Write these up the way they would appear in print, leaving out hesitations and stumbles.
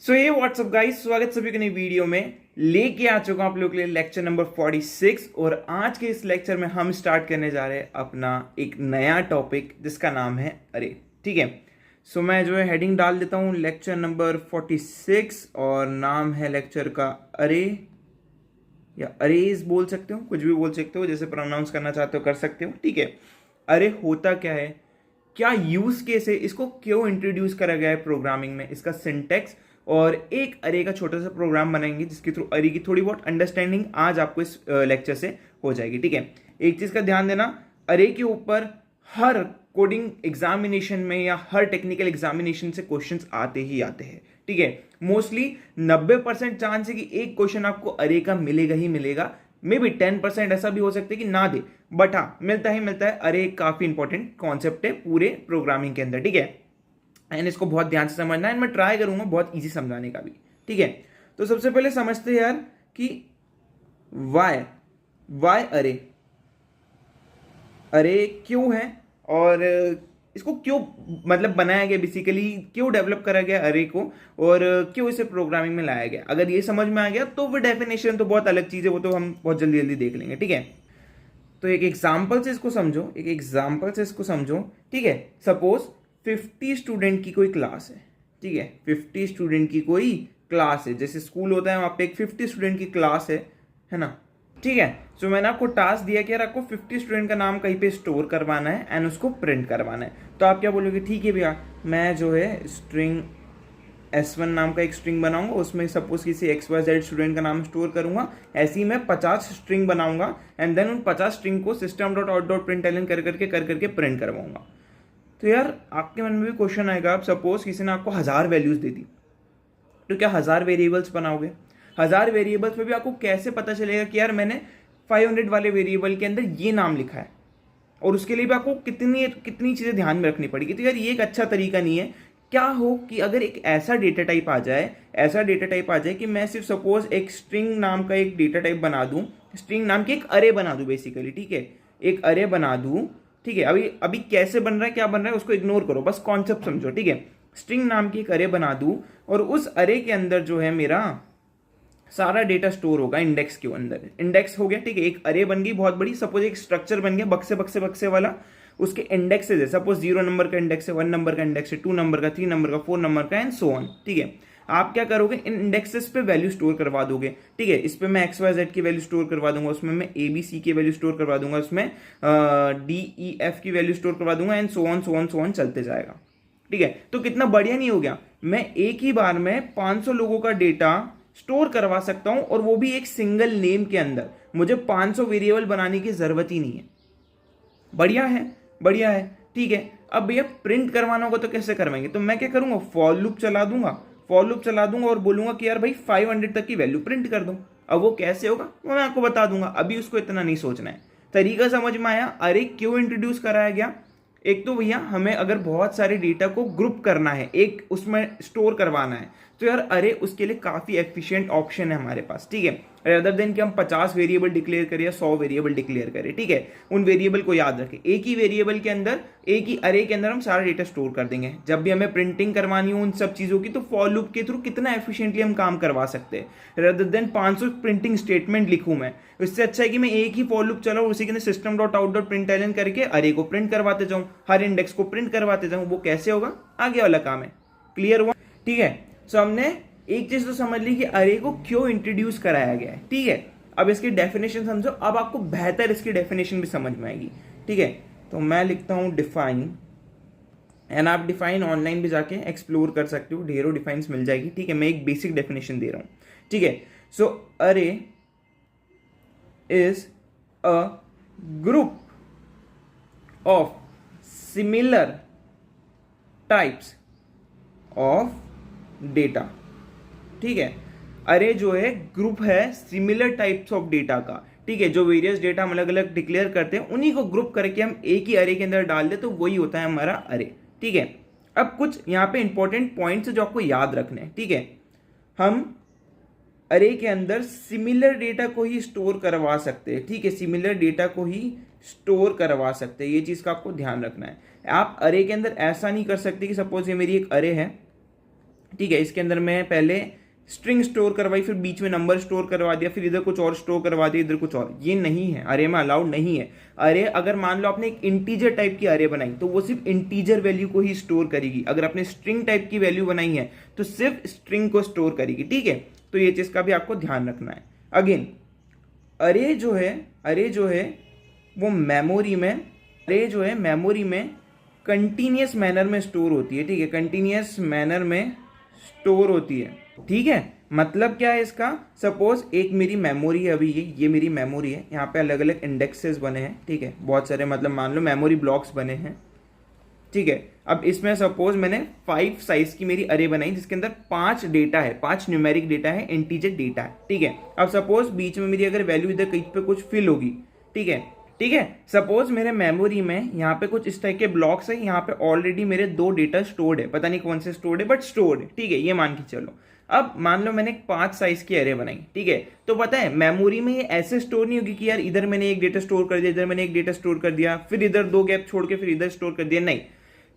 सो ये WhatsApp guys, स्वागत सभी के नई वीडियो में। लेके आ चुका हूं आप लोगों के लिए लेक्चर नंबर 46 और आज के इस लेक्चर में हम स्टार्ट करने जा रहे हैं अपना एक नया टॉपिक जिसका नाम है अरे। ठीक है, सो मैं जो है हेडिंग डाल देता हूं लेक्चर नंबर 46 और नाम है लेक्चर का अरे या अरेज बोल सकते हो, कुछ भी बोल सकते हो, जैसे प्रोनाउंस करना चाहते हो कर सकते हो। ठीक है, अरे होता क्या है, क्या यूज केस है, इसको क्यों इंट्रोड्यूस करा गया है प्रोग्रामिंग में, इसका सिंटेक्स और एक अरे का छोटा सा प्रोग्राम बनाएंगे जिसके थ्रू अरे की थोड़ी बहुत अंडरस्टैंडिंग आज आपको इस लेक्चर से हो जाएगी। ठीक है, एक चीज का ध्यान देना, अरे के ऊपर हर कोडिंग एग्जामिनेशन में या हर टेक्निकल एग्जामिनेशन से क्वेश्चंस आते ही आते हैं। ठीक है, मोस्टली 90% चांस है कि एक क्वेश्चन आपको अरे का मिलेगा ही मिलेगा। मे बी 10% ऐसा भी हो सकता है कि ना दे, बट हाँ मिलता ही मिलता है। अरे एक काफी इंपॉर्टेंट कॉन्सेप्ट है पूरे प्रोग्रामिंग के अंदर। ठीक है, एंड इसको बहुत ध्यान से समझना है, एंड मैं ट्राई करूंगा बहुत इजी समझाने का भी। ठीक है, तो सबसे पहले समझते हैं यार कि वाई अरे, अरे क्यों है और इसको क्यों मतलब बनाया गया, बेसिकली क्यों डेवलप करा गया अरे को और क्यों इसे प्रोग्रामिंग में लाया गया। अगर ये समझ में आ गया तो वो डेफिनेशन तो बहुत अलग चीज है, वो तो हम बहुत जल्दी जल्दी देख लेंगे। ठीक है, तो एक एग्जाम्पल से इसको समझो, एक एग्जाम्पल से इसको समझो। ठीक है, सपोज 50 स्टूडेंट की कोई क्लास है। ठीक है, 50 स्टूडेंट की कोई क्लास है, जैसे स्कूल होता है वहां पे एक 50 स्टूडेंट की क्लास है ना। ठीक है, सो मैंने आपको टास्क दिया कि यार आपको 50 स्टूडेंट का नाम कहीं पे स्टोर करवाना है एंड उसको प्रिंट करवाना है। तो आप क्या बोलोगे, ठीक है भैया मैं जो है स्ट्रिंग S1 नाम का एक स्ट्रिंग बनाऊंगा, उसमें सपोज किसी XYZ स्टूडेंट का नाम स्टोर करूंगा। ऐसे ही मैं 50 स्ट्रिंग बनाऊंगा एंड देन उन 50 स्ट्रिंग को system.out.println कर करके प्रिंट करवाऊंगा। तो यार आपके मन में भी क्वेश्चन आएगा, आप सपोज किसी ने आपको 1000 वैल्यूज दे दी, तो क्या 1000 वेरिएबल्स बनाओगे? 1000 वेरिएबल्स पे भी आपको कैसे पता चलेगा कि यार मैंने 500 वाले वेरिएबल के अंदर ये नाम लिखा है, और उसके लिए भी आपको कितनी कितनी चीजें ध्यान में रखनी पड़ेगी। तो यार ये एक अच्छा तरीका नहीं है। क्या हो कि अगर एक ऐसा डेटा टाइप आ जाए, ऐसा डेटा टाइप आ जाए कि मैं सिर्फ सपोज एक स्ट्रिंग नाम का एक डेटा टाइप बना दूं, स्ट्रिंग नाम की एक अरे बना दूं बेसिकली। ठीक है, एक अरे बना दूं। ठीक है, अभी अभी कैसे बन रहा है क्या बन रहा है उसको इग्नोर करो, बस कॉन्सेप्ट समझो। ठीक है, स्ट्रिंग नाम की एक अरे बना दूं और उस अरे के अंदर जो है मेरा सारा डेटा स्टोर होगा इंडेक्स के अंदर। इंडेक्स हो गया, ठीक है, एक अरे बन गई बहुत बड़ी, सपोज एक स्ट्रक्चर बन गया बक्से बक्से बक्से वाला। उसके इंडेक्सेस है, सपोज 0 नंबर का इंडेक्स है, 1 नंबर का इंडेक्स है, 2 नंबर का, 3 नंबर का, 4 नंबर का एंड सो ऑन। ठीक है, आप क्या करोगे, इन इंडेक्सेस पे वैल्यू स्टोर करवा दोगे। ठीक है, इस पे मैं XYZ की वैल्यू स्टोर करवा दूंगा, उसमें मैं ABC की वैल्यू स्टोर करवा दूंगा, उसमें DEF की वैल्यू स्टोर करवा दूंगा एंड सो ऑन चलते जाएगा। ठीक है, तो कितना बढ़िया नहीं हो गया, मैं एक ही बार में 500 लोगों का डेटा स्टोर करवा सकता हूं और वो भी एक सिंगल नेम के अंदर। मुझे 500 वेरिएबल बनाने की जरूरत ही नहीं है। बढ़िया है, बढ़िया है। ठीक है, अब भैया प्रिंट करवाना होगा तो कैसे करवाएंगे, तो मैं क्या करूंगा, फॉर लूप चला दूंगा, फॉर लूप चला दूंगा और बोलूंगा कि यार भाई 500 तक की वैल्यू प्रिंट कर दो। अब वो कैसे होगा वो मैं आपको बता दूंगा, अभी उसको इतना नहीं सोचना है। तरीका समझ में आया अरे क्यों इंट्रोड्यूस कराया गया? एक तो भैया हमें अगर बहुत सारे डेटा को ग्रुप करना है, एक उसमें स्टोर करवाना है, तो यार अरे उसके लिए काफी एफिशिएंट ऑप्शन है हमारे पास। ठीक है, अदर देन कि हम 50 वेरिएबल डिक्लेयर करें या 100 वेरिएबल डिक्लेयर करें। ठीक है, उन वेरिएबल को याद रखें, एक ही वेरिएबल के अंदर, एक ही अरे के अंदर हम सारा डेटा स्टोर कर देंगे। जब भी हमें प्रिंटिंग करवानी हो उन सब चीजों की, तो फॉर लूप के थ्रू कितना एफिशिएंटली हम काम करवा सकते हैं। अदर देन 500 प्रिंटिंग स्टेटमेंट लिखूं मैं, इससे अच्छा है कि मैं एक ही फॉर लूप चलाऊं, उसी के अंदर system.out.println करके अरे को प्रिंट करवाते जाऊं, हर इंडेक्स को प्रिंट करवाते जाऊं। वो कैसे होगा, आगे वाला काम है। क्लियर हुआ? ठीक है, सो हमने एक चीज तो समझ ली कि अरे को क्यों इंट्रोड्यूस कराया गया है। ठीक है, अब इसकी डेफिनेशन समझो, अब आपको बेहतर इसकी डेफिनेशन भी समझ में आएगी। ठीक है, तो मैं लिखता हूं डिफाइन, एंड आप डिफाइन ऑनलाइन भी जाके एक्सप्लोर कर सकते हो, ढेरों डिफाइंस मिल जाएगी। ठीक है, मैं एक बेसिक डेफिनेशन दे रहा हूं। ठीक है, सो अरे is a group of similar types of data. ठीक है, अरे जो है ग्रुप है सिमिलर टाइप्स ऑफ डेटा का। ठीक है, जो वेरियस डेटा हम अलग अलग डिक्लेयर करते हैं उन्हीं को ग्रुप करके हम एक ही अरे के अंदर डाल दे तो वही होता है हमारा अरे। ठीक है, अब कुछ यहाँ पे इंपॉर्टेंट पॉइंट्स जो आपको याद रखने हैं। ठीक है, हम अरे के अंदर सिमिलर डेटा को ही स्टोर करवा सकते हैं। ठीक है, सिमिलर डेटा को ही स्टोर करवा सकते हैं, ये चीज का आपको ध्यान रखना है। आप अरे के अंदर ऐसा नहीं कर सकते कि सपोज ये मेरी एक अरे है ठीक है। इसके अंदर मैं पहले स्ट्रिंग स्टोर करवाई, फिर बीच में नंबर स्टोर करवा दिया, फिर इधर कुछ और स्टोर करवा दिया, इधर कुछ और। ये नहीं है, अरे में अलाउड नहीं है। अरे अगर मान लो आपने एक इंटीजर टाइप की अरे बनाई तो वो सिर्फ इंटीजर वैल्यू को ही स्टोर करेगी। अगर आपने स्ट्रिंग टाइप की वैल्यू बनाई है तो सिर्फ स्ट्रिंग को स्टोर करेगी, ठीक है। तो ये चीज का भी आपको ध्यान रखना है। अगेन अरे जो है वो मेमोरी में, अरे जो है मेमोरी में कंटिन्यूस मैनर में स्टोर होती है, ठीक है, कंटिन्यूस मैनर में स्टोर होती है, ठीक है। मतलब क्या है इसका, सपोज एक मेरी मेमोरी है, अभी ये मेरी मेमोरी है, यहाँ पे अलग अलग इंडेक्सेस बने हैं, ठीक है, बहुत सारे, मतलब मान लो मेमोरी ब्लॉक्स बने हैं, ठीक है। अब इसमें सपोज मैंने 5 साइज की मेरी अरे बनाई जिसके अंदर 5 डेटा है, 5 न्यूमेरिक डेटा है, इंटीजर डेटा है, ठीक है। अब सपोज बीच में मेरी अगर वैल्यू इधर कहीं पे कुछ फिल होगी, ठीक है, ठीक है। सपोज मेरे मेमोरी में यहाँ पे कुछ इस टाइप के ब्लॉक्स है, यहाँ पे ऑलरेडी मेरे 2 डेटा स्टोर्ड है, पता नहीं कौन से स्टोर्ड है बट स्टोर्ड है, ठीक है, ये मान के चलो। अब मान लो मैंने 5 साइज की अरे बनाई, ठीक है, तो पता है मेमोरी में ये ऐसे स्टोर नहीं होगी कि यार इधर मैंने एक डेटा स्टोर कर दिया, इधर मैंने एक डेटा स्टोर कर दिया, फिर इधर 2 गैप छोड़ के फिर इधर स्टोर कर दिया, नहीं।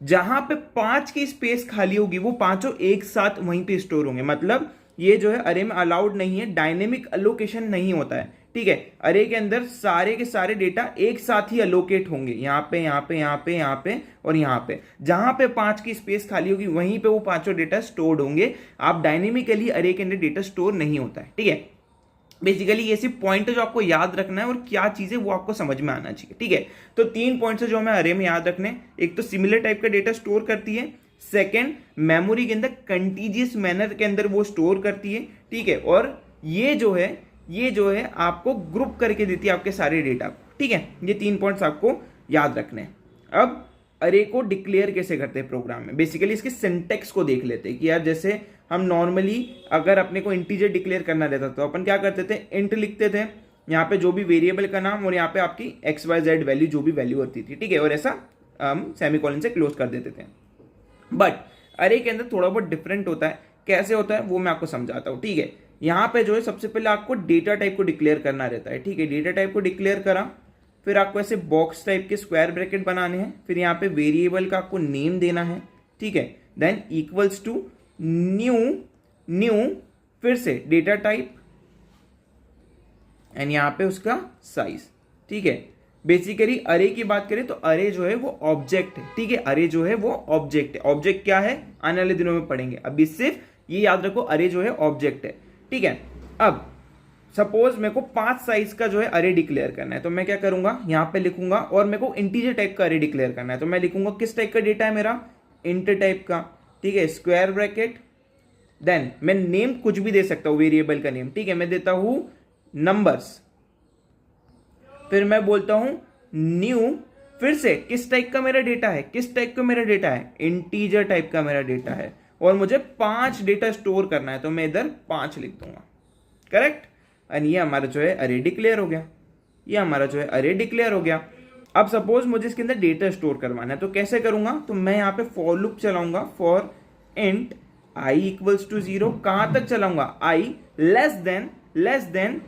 जहां पे 5 की स्पेस खाली होगी वो पांचों एक साथ वहीं पे स्टोर होंगे। मतलब ये जो है अरे में अलाउड नहीं है, डायनेमिक अलोकेशन नहीं होता है, ठीक है। अरे के अंदर सारे के सारे डेटा एक साथ ही अलोकेट होंगे, यहाँ पे यहाँ पे यहाँ पे यहाँ पे और यहाँ पे। जहां पे 5 की स्पेस खाली होगी वहीं पे वो पांचों डेटा स्टोर्ड होंगे। आप डायनेमिकली अरे के अंदर डेटा स्टोर नहीं होता है, ठीक है। बेसिकली ये सिर्फ पॉइंट है जो आपको याद रखना है और क्या चीजें वो आपको समझ में आना चाहिए, ठीक है। तो 3 पॉइंट्स है जो हमें अरे में याद रखने। एक तो सिमिलर टाइप का डेटा स्टोर करती है, सेकंड मेमोरी के अंदर कंटीजियस मैनर के अंदर वो स्टोर करती है, ठीक है, और ये जो है आपको ग्रुप करके देती है आपके सारे डेटा को, ठीक है। ये 3 पॉइंट्स आपको याद रखने हैं। अब अरे को डिक्लेयर कैसे करते हैं प्रोग्राम में, बेसिकली इसके सिंटेक्स को देख लेते हैं कि यार जैसे हम नॉर्मली अगर अपने को इंटीजर डिक्लेयर करना रहता तो अपन क्या करते थे, इंट लिखते थे, यहाँ पे जो भी वेरिएबल का नाम और यहाँ पे आपकी XYZ वैल्यू जो भी वैल्यू होती थी, ठीक है, और ऐसा हम सेमीकोलन से क्लोज कर देते थे। बट अरे के अंदर थोड़ा बहुत डिफरेंट होता है। कैसे होता है वो मैं आपको समझाता हूँ, ठीक है। यहाँ पे जो है सबसे पहले आपको डेटा टाइप को डिक्लेयर करना रहता है, ठीक है। डेटा टाइप को डिक्लेयर करा, फिर आपको ऐसे बॉक्स टाइप के स्क्वायर ब्रैकेट बनाने हैं, फिर यहाँ पे वेरिएबल का आपको नेम देना है, ठीक है, देन इक्वल्स टू न्यू फिर से डेटा टाइप एंड यहाँ पे उसका साइज, ठीक है। बेसिकली अरे की बात करें तो अरे जो है वो ऑब्जेक्ट है, ठीक है, अरे जो है वो ऑब्जेक्ट है। ऑब्जेक्ट क्या है आने वाले दिनों में पढ़ेंगे, अभी सिर्फ ये याद रखो अरे जो है ऑब्जेक्ट है, ठीक है। अब सपोज मेरे को 5 साइज का जो है अरे डिक्लेयर करना है, तो मैं क्या करूंगा, यहां पे लिखूंगा, और मेरे को इंटीजर टाइप का अरे डिक्लेयर करना है, तो मैं लिखूंगा किस टाइप का डेटा है मेरा, इंट टाइप का, ठीक है, स्क्वायर ब्रैकेट, देन मैं नेम कुछ भी दे सकता हूं, वेरिएबल का नेम, ठीक है, मैं देता हूं नंबर्स, फिर मैं बोलता हूं न्यू, फिर से किस टाइप का मेरा डेटा है, किस टाइप का मेरा डेटा है, इंटीजर टाइप का मेरा डेटा है, और मुझे 5 डेटा स्टोर करना है, तो मैं इधर 5 लिख दूंगा, करेक्ट। एंड ये हमारा जो है अरे डिक्लेयर हो गया, ये हमारा जो है अरे डिक्लेयर हो गया। अब सपोज मुझे इसके अंदर डेटा स्टोर करवाना है, तो कैसे करूंगा, तो मैं यहाँ पे फॉर लूप चलाऊंगा, for int i equals to 0, कहां तक चलाऊंगा, i less than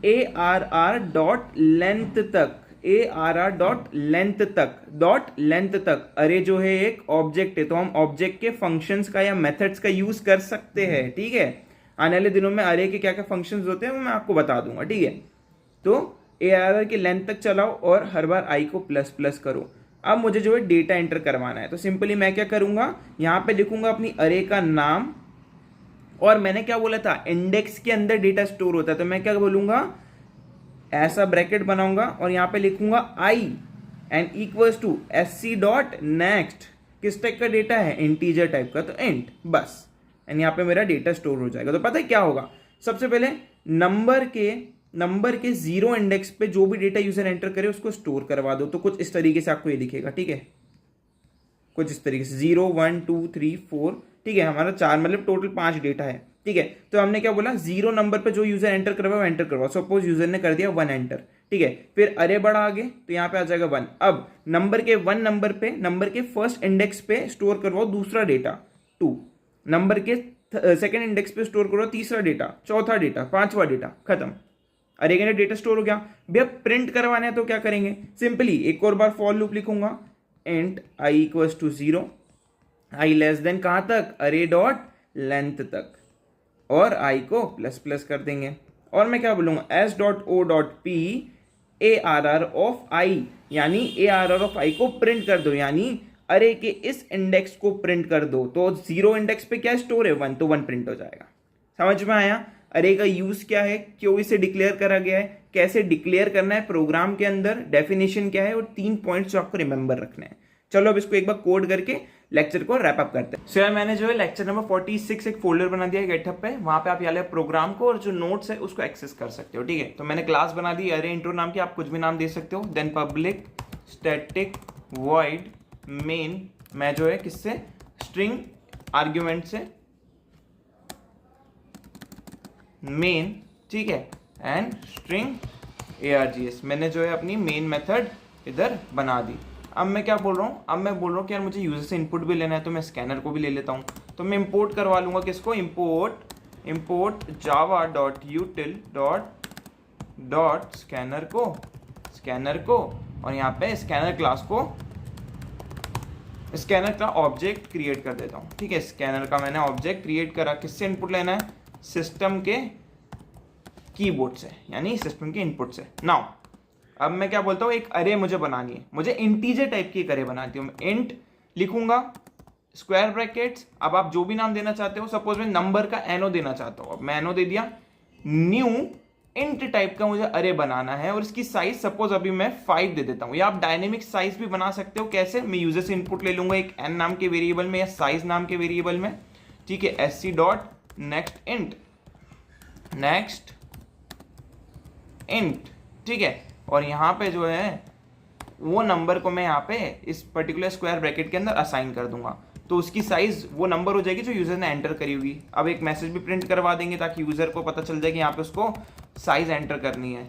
arr dot length तक, arr डॉट लेंथ तक। अरे जो है एक ऑब्जेक्ट है, तो हम ऑब्जेक्ट के फंक्शंस का या मेथड्स का यूज कर सकते हैं, ठीक है। आने वाले दिनों में अरे के क्या क्या फंक्शंस होते हैं वो मैं आपको बता दूंगा, ठीक है। तो arr की लेंथ तक चलाओ और हर बार i को प्लस करो। अब मुझे जो है डेटा एंटर करवाना है, तो सिंपली मैं क्या करूंगा, यहां पे लिखूंगा अपनी अरे का नाम, और मैंने क्या बोला था, इंडेक्स के अंदर डेटा स्टोर होता है, तो मैं क्या बोलूंगा, ऐसा ब्रैकेट बनाऊंगा और यहां पे लिखूंगा i and equals to sc dot next, किस टाइप का डेटा है, इंटीजर टाइप का, तो इंट, बस, एंड यहाँ पे मेरा डेटा स्टोर हो जाएगा। तो पता है क्या होगा, सबसे पहले नंबर के 0 इंडेक्स पे जो भी डेटा यूजर एंटर करे उसको स्टोर करवा दो। तो कुछ इस तरीके से आपको ये दिखेगा, ठीक है, कुछ इस तरीके से 0 1 2 3 4, ठीक है, हमारा 4 मतलब टोटल 5 डेटा है, ठीक है। तो हमने क्या बोला, 0 नंबर पे जो यूजर एंटर करवाए वो एंटर करवाओ। सपोज यूजर ने कर दिया 1 एंटर, ठीक है, फिर अरे बढ़ा आगे तो यहाँ पे आ जाएगा 1। अब नंबर के 1 नंबर के फर्स्ट इंडेक्स पे स्टोर करवाओ दूसरा डेटा 2, नंबर के सेकंड इंडेक्स पे स्टोर करो तीसरा डेटा, चौथा डेटा, 5वां डेटा, खत्म, अरे के डेटा स्टोर हो गया। भैया प्रिंट करवाना है तो क्या करेंगे, सिंपली एक और बार फॉर लूप लिखूंगा, int i equals to 0, i less than कहां तक, अरे डॉट लेंथ तक, और आई को प्लस प्लस कर देंगे। और मैं क्या बोलूँगा, S dot O dot P A R R of I, यानी A R R of I को प्रिंट कर दो, यानी अरे के इस इंडेक्स को प्रिंट कर दो। तो 0 इंडेक्स पे क्या स्टोर है, 1, तो 1 प्रिंट हो जाएगा। समझ में आया? अरे का यूज क्या है, क्यों इसे डिक्लेयर करा गया है, कैसे डिक्लेयर करना है प्रोग्राम के अंदर, डेफिनेशन क्या है, और 3 पॉइंट्स जो आपको रिमेंबर रखने हैं। चलो अब इसको एक बार कोड करके लेक्चर को रैप अप करते हैं। यार मैंने जो है लेक्चर नंबर 46 एक फोल्डर बना दिया है गेटअप पे, वहां पे आप यहाँ प्रोग्राम को और जो नोट्स है उसको एक्सेस कर सकते हो। ठीक है, तो मैंने क्लास बना दी अरे इंट्रो नाम की, आप कुछ भी नाम दे सकते हो। Then public static void main, मैं जो है किससे, स्ट्रिंग आर्ग्यूमेंट से मेन, ठीक है, एंड स्ट्रिंग args, मैंने जो है अपनी मेन मेथड इधर बना दी। अब मैं क्या बोल रहा हूँ, अब मैं बोल रहा हूँ कि यार मुझे यूजर से इनपुट भी लेना है, तो मैं स्कैनर को भी ले लेता हूँ। तो मैं इंपोर्ट करवा लूंगा किसको, import Java dot यूटिल dot scanner को, और यहाँ पे स्कैनर क्लास को, स्कैनर का ऑब्जेक्ट क्रिएट कर देता हूँ। ठीक है, स्कैनर का मैंने ऑब्जेक्ट क्रिएट करा, किससे इनपुट लेना है, सिस्टम के कीबोर्ड से, यानी सिस्टम के इनपुट से। नाउ अब मैं क्या बोलता हूँ, एक अरे मुझे बनानी है, मुझे इंटीजर टाइप की एक अरे बनाती हूँ। मैं इंट लिखूंगा, स्क्वायर ब्रैकेट्स, अब आप जो भी नाम देना चाहते हो, सपोज मैं नंबर का एनो देना चाहता हूँ, अब मैं एनो दे दिया। न्यू इंट टाइप का मुझे अरे बनाना है, और इसकी साइज सपोज अभी मैं 5 दे देता हूँ, या आप डायनेमिक साइज भी बना सकते हो। कैसे, मैं यूजर से इनपुट ले लूंगा एक एन नाम के वेरिएबल में या साइज नाम के वेरिएबल में। ठीक है, S C dot next int, ठीक है, और यहाँ पे जो है वो नंबर को मैं यहाँ पे इस पर्टिकुलर स्क्वायर ब्रैकेट के अंदर असाइन कर दूंगा, तो उसकी साइज वो नंबर हो जाएगी जो यूजर ने एंटर करी होगी। अब एक मैसेज भी प्रिंट करवा देंगे ताकि यूजर को पता चल जाए कि यहाँ पे उसको साइज एंटर करनी है,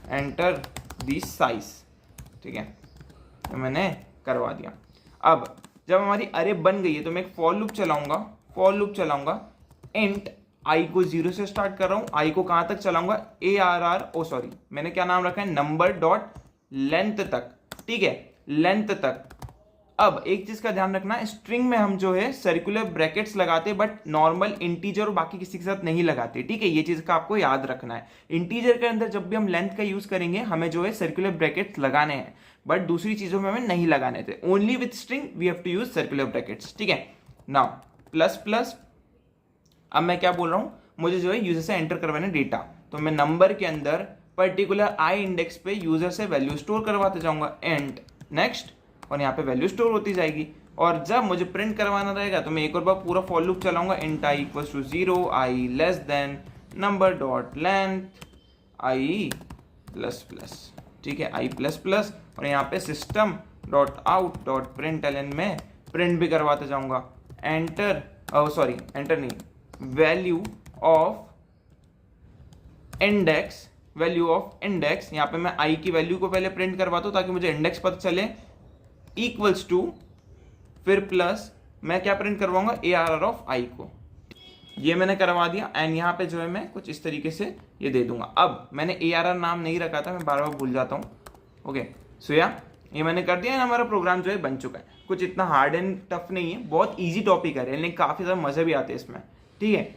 एंटर दी साइज। ठीक है, तो मैंने करवा दिया। अब जब हमारी अरे बन गई है तो मैं एक फॉर लूप चलाऊंगा, इंट आई को 0 से स्टार्ट कर रहा हूं, आई को कहां तक चलाऊंगा, मैंने क्या नाम रखा है, नंबर डॉट लेंथ तक। ठीक है, लेंथ तक। अब एक चीज का ध्यान रखना, स्ट्रिंग में हम जो है सर्कुलर ब्रैकेट्स लगाते, बट नॉर्मल इंटीजर और बाकी किसी के साथ नहीं लगाते। ठीक है, ये चीज का आपको याद रखना है। इंटीजर के अंदर जब भी हम लेंथ का यूज करेंगे, हमें जो है सर्कुलर ब्रैकेट्स लगाने हैं, बट दूसरी चीजों में हमें नहीं लगाने थे। Only with string we have to use circular brackets. ठीक है, नाउ प्लस प्लस, अब मैं क्या बोल रहा हूं, मुझे जो है यूजर से एंटर करवाना डेटा, तो मैं नंबर के अंदर पर्टिकुलर आई इंडेक्स पे यूजर से वैल्यू स्टोर करवाते जाऊंगा, एंड नेक्स्ट, और यहाँ पे वैल्यू स्टोर होती जाएगी। और जब मुझे प्रिंट करवाना रहेगा तो मैं एक और बार पूरा फॉर लूप चलाऊंगा, int i equals to 0, i less than number dot length i plus plus. ठीक है, आई प्लस प्लस, और यहाँ पे system dot out dot println में प्रिंट भी करवाते जाऊंगा, एंटर नहीं, वैल्यू ऑफ इंडेक्स, यहाँ पे मैं आई की वैल्यू को पहले प्रिंट करवाता हूं ताकि मुझे इंडेक्स पता चले, इक्वल्स टू, फिर प्लस मैं क्या प्रिंट करवाऊंगा, ए आर आर ऑफ आई को। ये मैंने करवा दिया, एंड यहाँ पे जो है मैं कुछ इस तरीके से ये दे दूंगा। अब मैंने ए आर आर नाम नहीं रखा था, मैं बार बार भूल जाता हूँ। ओके, सो ये मैंने कर दिया, हमारा प्रोग्राम जो है बन चुका है। कुछ इतना हार्ड एंड टफ नहीं है, बहुत ईजी टॉपिक है, लेकिन काफी ज्यादा मजे भी आते हैं इसमें। ठीक है,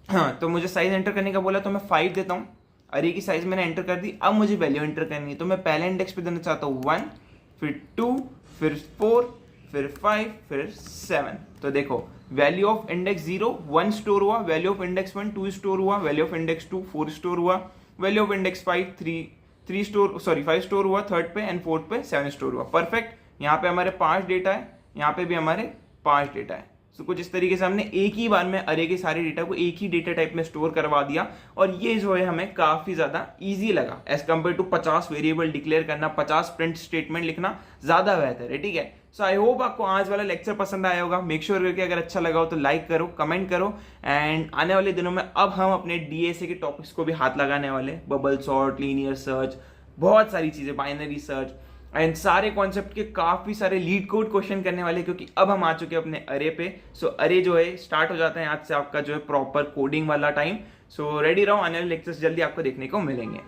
हाँ, तो मुझे साइज एंटर करने का बोला, तो मैं 5 देता हूँ। अरे की साइज मैंने एंटर कर दी, अब मुझे वैल्यू एंटर करनी है, तो मैं पहले इंडेक्स पे देना चाहता हूँ 1, फिर 2, फिर 4, फिर 5, फिर 7। तो देखो, वैल्यू ऑफ इंडेक्स 0 1 स्टोर हुआ, वैल्यू ऑफ इंडेक्स 1 2 स्टोर हुआ, वैल्यू ऑफ इंडेक्स 2 4 स्टोर हुआ, वैल्यू ऑफ इंडेक्स 5 5 स्टोर हुआ थर्ड पे, एंड फोर्थ पे 7 स्टोर हुआ। परफेक्ट, यहाँ पे हमारे 5 डेटा है, यहाँ पे भी हमारे 5 डेटा है। तो कुछ इस तरीके से हमने एक ही बार में अरे के सारे डेटा को एक ही डेटा टाइप में स्टोर करवा दिया, और ये जो है हमें काफी ज्यादा इजी लगा as compare to 50 variable declare करना, 50 प्रिंट स्टेटमेंट लिखना ज्यादा बेहतर है। ठीक है, सो आई होप आपको आज वाला लेक्चर पसंद आया होगा। मेक श्योर करके अगर अच्छा लगा हो तो लाइक करो, कमेंट करो, एंड आने वाले दिनों में अब हम अपने डीएसए के टॉपिक्स को भी हाथ लगाने वाले, बबल सॉर्ट, लीनियर सर्च, बहुत सारी चीजें, बाइनरी सर्च, एंड सारे कॉन्सेप्ट के काफी सारे लीड कोड क्वेश्चन करने वाले, क्योंकि अब हम आ चुके हैं अपने अरे पे। सो अरे जो है स्टार्ट हो जाता है आज से आपका जो है प्रॉपर कोडिंग वाला टाइम। सो रेडी रहो, आने वाले लेक्चर्स जल्दी आपको देखने को मिलेंगे।